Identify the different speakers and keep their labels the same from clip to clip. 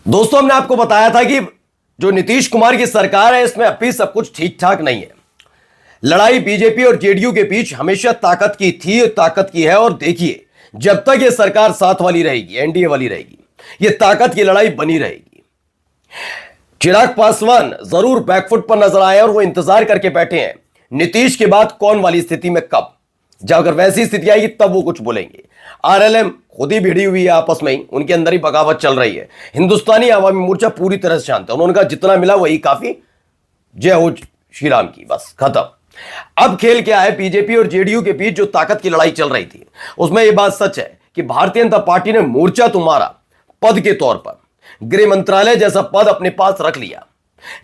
Speaker 1: दोस्तों, हमने आपको बताया था कि जो नीतीश कुमार की सरकार है इसमें अभी सब कुछ ठीक ठाक नहीं है। लड़ाई बीजेपी और जेडीयू के बीच हमेशा ताकत की थी, ताकत की है। और देखिए, जब तक ये सरकार साथ वाली रहेगी, एनडीए वाली रहेगी, ये ताकत की लड़ाई बनी रहेगी। चिराग पासवान जरूर बैकफुट पर नजर आए और वो इंतजार करके बैठे हैं नीतीश के बाद कौन वाली स्थिति में कब, जब अगर वैसी स्थिति आएगी तब वो कुछ बोलेंगे। आरएलएम खुद ही भिड़ी हुई है, आपस में ही उनके अंदर ही बगावत चल रही है। हिंदुस्तानी आवामी मोर्चा पूरी तरह से शांत है। उन्होंने कहा जितना मिला वही काफी, जय हो श्री राम की, बस खत्म। अब खेल क्या है, बीजेपी और जेडीयू के बीच जो ताकत की लड़ाई चल रही थी उसमें यह बात सच है कि भारतीय जनता पार्टी ने मोर्चा तो मारा, पद के तौर पर गृह मंत्रालय जैसा पद अपने पास रख लिया।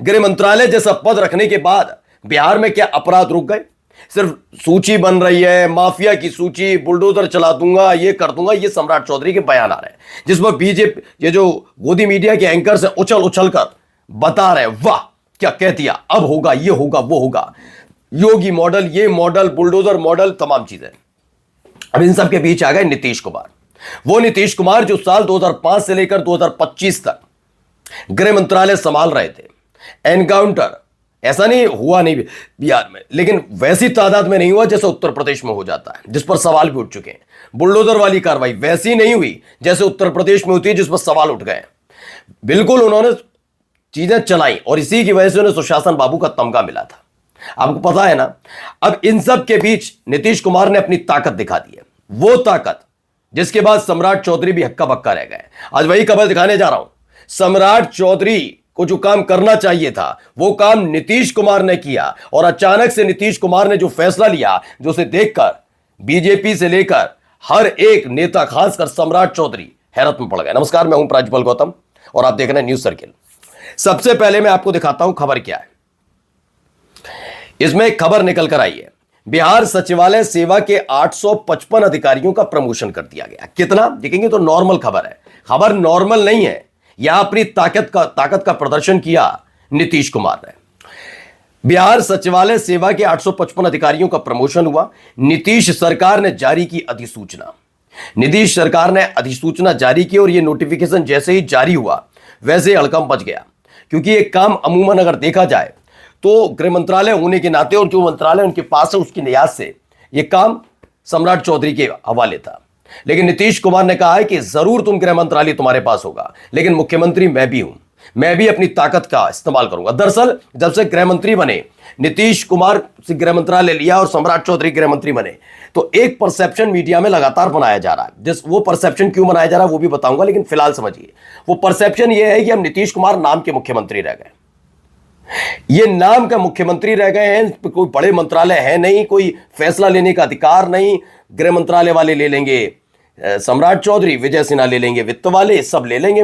Speaker 1: गृह मंत्रालय जैसा पद रखने के बाद बिहार में क्या अपराध रुक गए? सिर्फ सूची बन रही है, माफिया की सूची, बुलडोजर चला दूंगा, ये कर दूंगा, ये सम्राट चौधरी के बयान आ रहे हैं, जिसमें बीजेपी ये जो गोदी मीडिया के एंकर से उछल उछल कर बता रहे हैं, वाह क्या कह दिया, अब होगा, ये होगा, वो होगा, योगी मॉडल, ये मॉडल, बुलडोजर मॉडल, तमाम चीजें। अब इन सब के बीच आ गए नीतीश कुमार। वो नीतीश कुमार जो साल 2005 से लेकर 2025 तक गृह मंत्रालय संभाल रहे थे। एनकाउंटर ऐसा नहीं हुआ नहीं बिहार में, लेकिन वैसी तादाद में नहीं हुआ जैसे उत्तर प्रदेश में हो जाता है, जिस पर सवाल भी उठ चुके हैं। बुलडोजर वाली कार्रवाई वैसी नहीं हुई जैसे उत्तर प्रदेश में होती है, जिस पर सवाल उठ गए। बिल्कुल उन्होंने चीजें चलाई और इसी की वजह से उन्हें सुशासन बाबू का तमगा मिला था। आपको पता है ना। अब इन सब के बीच नीतीश कुमार ने अपनी ताकत दिखा दी है, वो ताकत जिसके बाद सम्राट चौधरी भी हक्का बक्का रह गए। आज वही खबर दिखाने जा रहा हूं। सम्राट चौधरी को जो काम करना चाहिए था वो काम नीतीश कुमार ने किया, और अचानक से नीतीश कुमार ने जो फैसला लिया, जो उसे देखकर बीजेपी से लेकर हर एक नेता, खासकर सम्राट चौधरी हैरत में पड़ गए। नमस्कार, मैं हूं प्राज्वल गौतम और आप देख रहे हैं न्यूज सर्किल। सबसे पहले मैं आपको दिखाता हूं खबर क्या है। इसमें एक खबर निकल कर आई है, बिहार सचिवालय सेवा के 855 अधिकारियों का प्रमोशन कर दिया गया। कितना देखेंगे तो नॉर्मल खबर है। खबर नॉर्मल नहीं है, यहां अपनी ताकत का प्रदर्शन किया नीतीश कुमार ने। बिहार सचिवालय सेवा के 855 अधिकारियों का प्रमोशन हुआ। नीतीश सरकार ने जारी की अधिसूचना। नीतीश सरकार ने अधिसूचना जारी की और यह नोटिफिकेशन जैसे ही जारी हुआ वैसे ही हड़कंप मच गया, क्योंकि यह काम अमूमन अगर देखा जाए तो गृह मंत्रालय होने के नाते और जो मंत्रालय उनके पास है उसकी नियाज से यह काम सम्राट चौधरी के हवाले था। लेकिन नीतीश कुमार ने कहा है कि जरूर तुम गृह मंत्रालय तुम्हारे पास होगा, लेकिन मुख्यमंत्री मैं भी हूं, मैं भी अपनी ताकत का इस्तेमाल करूंगा। दरअसल जब से गृह मंत्री बने, नीतीश कुमार से गृह मंत्रालय लिया और सम्राट चौधरी गृह मंत्री बने, तो एक परसेप्शन मीडिया में लगातार बनाया जा रहा है। वो परसेप्शन क्यों बनाया जा रहा है वो भी बताऊंगा, लेकिन फिलहाल समझिए वो परसेप्शन ये है कि हम नीतीश कुमार नाम के मुख्यमंत्री रह गए। ये नाम का मुख्यमंत्री रह गए हैं, कोई बड़े मंत्रालय है नहीं, कोई फैसला लेने का अधिकार नहीं। गृह मंत्रालय वाले ले लेंगे सम्राट चौधरी, विजय सिन्हा ले लेंगे वित्त वाले, सब ले लेंगे,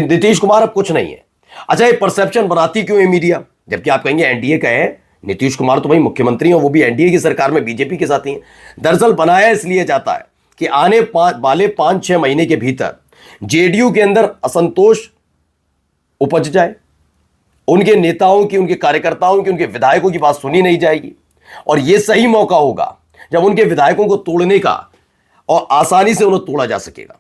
Speaker 1: नीतीश कुमार अब कुछ नहीं है। अच्छा, ये परसेप्शन बनाती क्यों है मीडिया? जबकि आप कहेंगे एनडीए का है, नीतीश कुमार तो भाई मुख्यमंत्री हैं, वो भी एनडीए की सरकार में बीजेपी के साथ ही हैं। दरअसल बनाया इसलिए जाता है कि आने वाले 5-6 महीने के भीतर जेडीयू के अंदर असंतोष उपज जाए, उनके नेताओं की, उनके कार्यकर्ताओं की, उनके विधायकों की बात सुनी नहीं जाएगी, और यह सही मौका होगा जब उनके विधायकों को तोड़ने का, और आसानी से उन्हें तोड़ा जा सकेगा,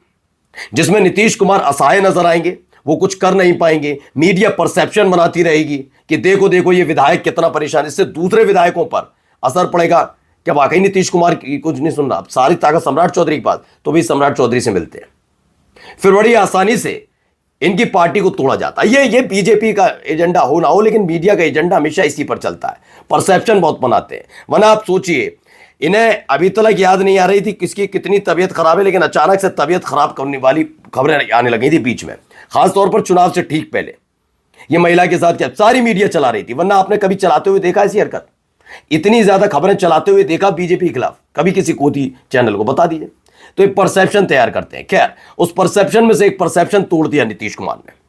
Speaker 1: जिसमें नीतीश कुमार असहाय नजर आएंगे, वो कुछ कर नहीं पाएंगे। मीडिया परसेप्शन बनाती रहेगी कि देखो देखो ये विधायक कितना परेशान, इससे दूसरे विधायकों पर असर पड़ेगा। क्या वाकई नीतीश कुमार की कुछ नहीं सुन रहा? सारी ताकत सम्राट चौधरी के पास, तो भी सम्राट चौधरी से मिलते हैं, फिर बड़ी आसानी से इनकी पार्टी को तोड़ा जाता है। ये बीजेपी का एजेंडा हो ना हो, लेकिन मीडिया का एजेंडा हमेशा इसी पर चलता है, परसेप्शन बहुत बनाते हैं। वरना आप सोचिए, इन्हें अभी तक याद नहीं आ रही थी किसकी कितनी तबीयत खराब है, लेकिन अचानक से तबीयत खराब करने वाली खबरें आने लगी थी बीच में, खासतौर पर चुनाव से ठीक पहले। ये महिला के साथ क्या सारी मीडिया चला रही थी, वरना आपने कभी चलाते हुए देखा ऐसी हरकत? इतनी ज्यादा खबरें चलाते हुए देखा बीजेपी के खिलाफ कभी किसी कोती चैनल को? बता दीजिए। तो एक परसेप्शन तैयार करते हैं। खैर, उस परसेप्शन में से एक परसेप्शन तोड़ दिया नीतीश कुमार ने।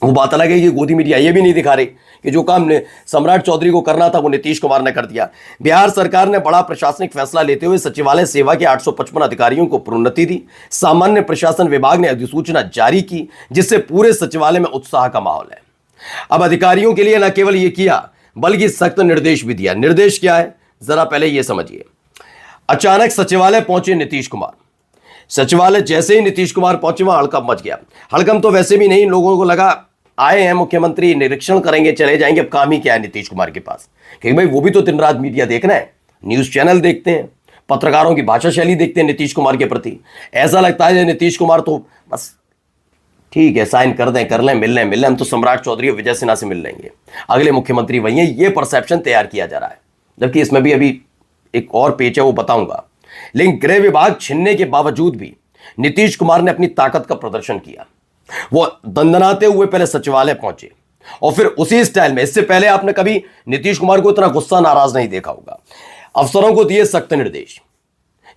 Speaker 1: वो बात अलग है कि गोदी मीडिया ये भी नहीं दिखा रही कि जो काम ने सम्राट चौधरी को करना था वो नीतीश कुमार ने कर दिया। बिहार सरकार ने बड़ा प्रशासनिक फैसला लेते हुए सचिवालय सेवा के 855 अधिकारियों को प्रोन्नति दी। सामान्य प्रशासन विभाग ने अधिसूचना जारी की, जिससे पूरे सचिवालय में उत्साह का माहौल है। अब अधिकारियों के लिए न केवल ये किया बल्कि सख्त निर्देश भी दिया। निर्देश क्या है जरा पहले ये समझिए। अचानक सचिवालय पहुंचे नीतीश कुमार। सचिवालय जैसे ही नीतीश कुमार पहुंचे वहां हड़कंप मच गया। हड़कंप तो वैसे भी नहीं, लोगों को लगा आए हैं मुख्यमंत्री, निरीक्षण करेंगे, चले जाएंगे, अब काम ही क्या है नीतीश कुमार के पास, क्योंकि भाई वो भी तो दिन रात मीडिया देखना है, न्यूज चैनल देखते हैं, पत्रकारों की भाषा शैली देखते हैं नीतीश कुमार के प्रति। ऐसा लगता है नीतीश कुमार तो बस ठीक है, साइन कर दें, कर लें, मिल लें, हम तो सम्राट चौधरी और विजय सिन्हा से मिल लेंगे, अगले मुख्यमंत्री वही है, ये परसेप्शन तैयार किया जा रहा है। जबकि इसमें भी अभी एक और पेच है, वो बताऊंगा। लेकिन गृह विभाग छीनने के बावजूद भी नीतीश कुमार ने अपनी ताकत का प्रदर्शन किया। वो दंदनाते हुए पहले सचिवालय पहुंचे और फिर उसी स्टाइल में, इससे पहले आपने कभी नीतीश कुमार को इतना गुस्सा नाराज नहीं देखा होगा। अफसरों को दिए सख्त निर्देश,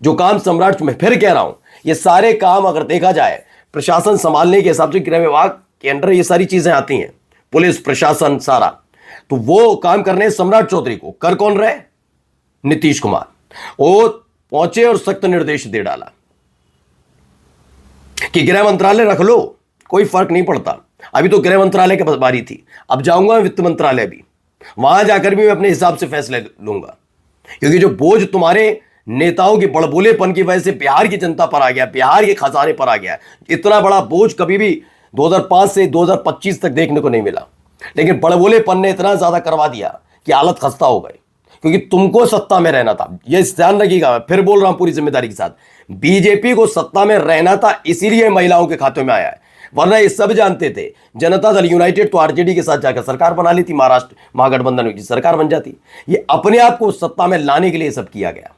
Speaker 1: जो काम सम्राट, मैं फिर कह रहा हूं, ये सारे काम अगर देखा जाए प्रशासन संभालने के हिसाब से गृह विभाग के अंडर ये सारी चीजें आती हैं, पुलिस प्रशासन सारा, तो वो काम करने सम्राट चौधरी को कर कौन रहे? नीतीश कुमार। वो पहुंचे और सख्त निर्देश दे डाला कि गृह मंत्रालय रख लो, कोई फर्क नहीं पड़ता। अभी तो गृह मंत्रालय की बारी थी, अब जाऊंगा वित्त मंत्रालय भी, वहां जाकर भी मैं अपने हिसाब से फैसले लूंगा, क्योंकि जो बोझ तुम्हारे नेताओं की बड़बोलेपन की वजह से बिहार की जनता पर आ गया, बिहार के खजाने पर आ गया, इतना बड़ा बोझ कभी भी 2005 से 2025 तक देखने को नहीं मिला। लेकिन बड़बोलेपन ने इतना ज्यादा करवा दिया कि हालत खस्ता हो गई, क्योंकि तुमको सत्ता में रहना था। यह ध्यान रखिएगा, मैं फिर बोल रहा हूं पूरी जिम्मेदारी के साथ, बीजेपी को सत्ता में रहना था, इसीलिए महिलाओं के खातों में आया है, वरना ये सब जानते थे जनता दल यूनाइटेड तो आरजेडी के साथ जाकर सरकार बना ली थी, महाराष्ट्र महागठबंधन की सरकार बन जाती। ये अपने आप को सत्ता में लाने के लिए सब किया गया,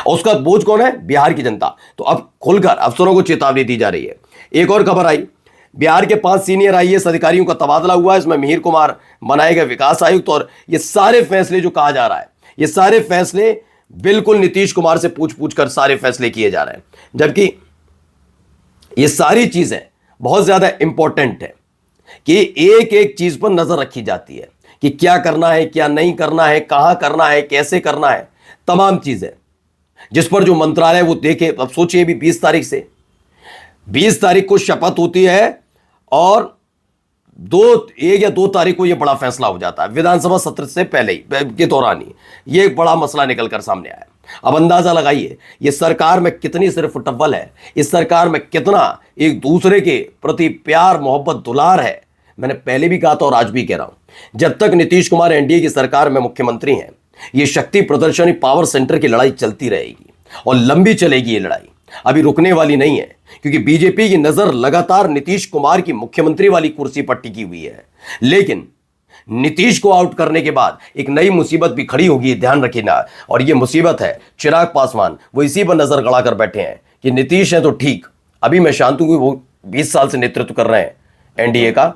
Speaker 1: उसका बोझ कौन है? बिहार की जनता। तो अब खुलकर अफसरों को चेतावनी दी जा रही है। एक और खबर आई, बिहार के 5 सीनियर आईएएस अधिकारियों का तबादला हुआ है, इसमें मिहिर कुमार बनाए गए विकास आयुक्त। और ये सारे फैसले जो कहा जा रहा है, ये सारे फैसले बिल्कुल नीतीश कुमार से पूछ पूछ कर सारे फैसले किए जा रहे हैं, जबकि ये सारी चीजें बहुत ज्यादा इंपॉर्टेंट है कि एक एक चीज पर नजर रखी जाती है कि क्या करना है, क्या नहीं करना है, कहां करना है, कैसे करना है, तमाम चीजें जिस पर जो मंत्रालय वो देखे। अब सोचिए भी 20 तारीख को शपथ होती है और 1 या 2 तारीख को यह बड़ा फैसला हो जाता है, विधानसभा सत्र से पहले ही के दौरान ही ये एक बड़ा मसला निकलकर सामने आया। अब अंदाजा लगाइए ये सरकार में कितनी सिर्फ टव्वल है, इस सरकार में कितना एक दूसरे के प्रति प्यार मोहब्बत दुलार है। मैंने पहले भी कहा था और आज भी कह रहा हूं, जब तक नीतीश कुमार एनडीए की सरकार में मुख्यमंत्री हैं, ये शक्ति प्रदर्शनी पावर सेंटर की लड़ाई चलती रहेगी और लंबी चलेगी। ये लड़ाई अभी रुकने वाली नहीं है, क्योंकि बीजेपी की नजर लगातार नीतीश कुमार की मुख्यमंत्री वाली कुर्सी पर टिकी हुई है। लेकिन नीतीश को आउट करने के बाद एक नई मुसीबत भी खड़ी होगी, ध्यान रखिएगा। और ये मुसीबत है चिराग पासवान। वो इसी पर नजर गड़ा कर बैठे हैं कि नीतीश है तो ठीक, अभी मैं शांत हूं कि वो 20 साल से नेतृत्व कर रहे हैं एनडीए का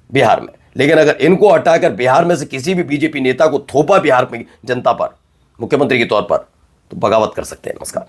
Speaker 1: बिहार में, लेकिन अगर इनको हटाकर बिहार में से किसी भी बीजेपी नेता को थोपा बिहार में जनता पर मुख्यमंत्री के तौर पर, तो बगावत कर सकते हैं। नमस्कार।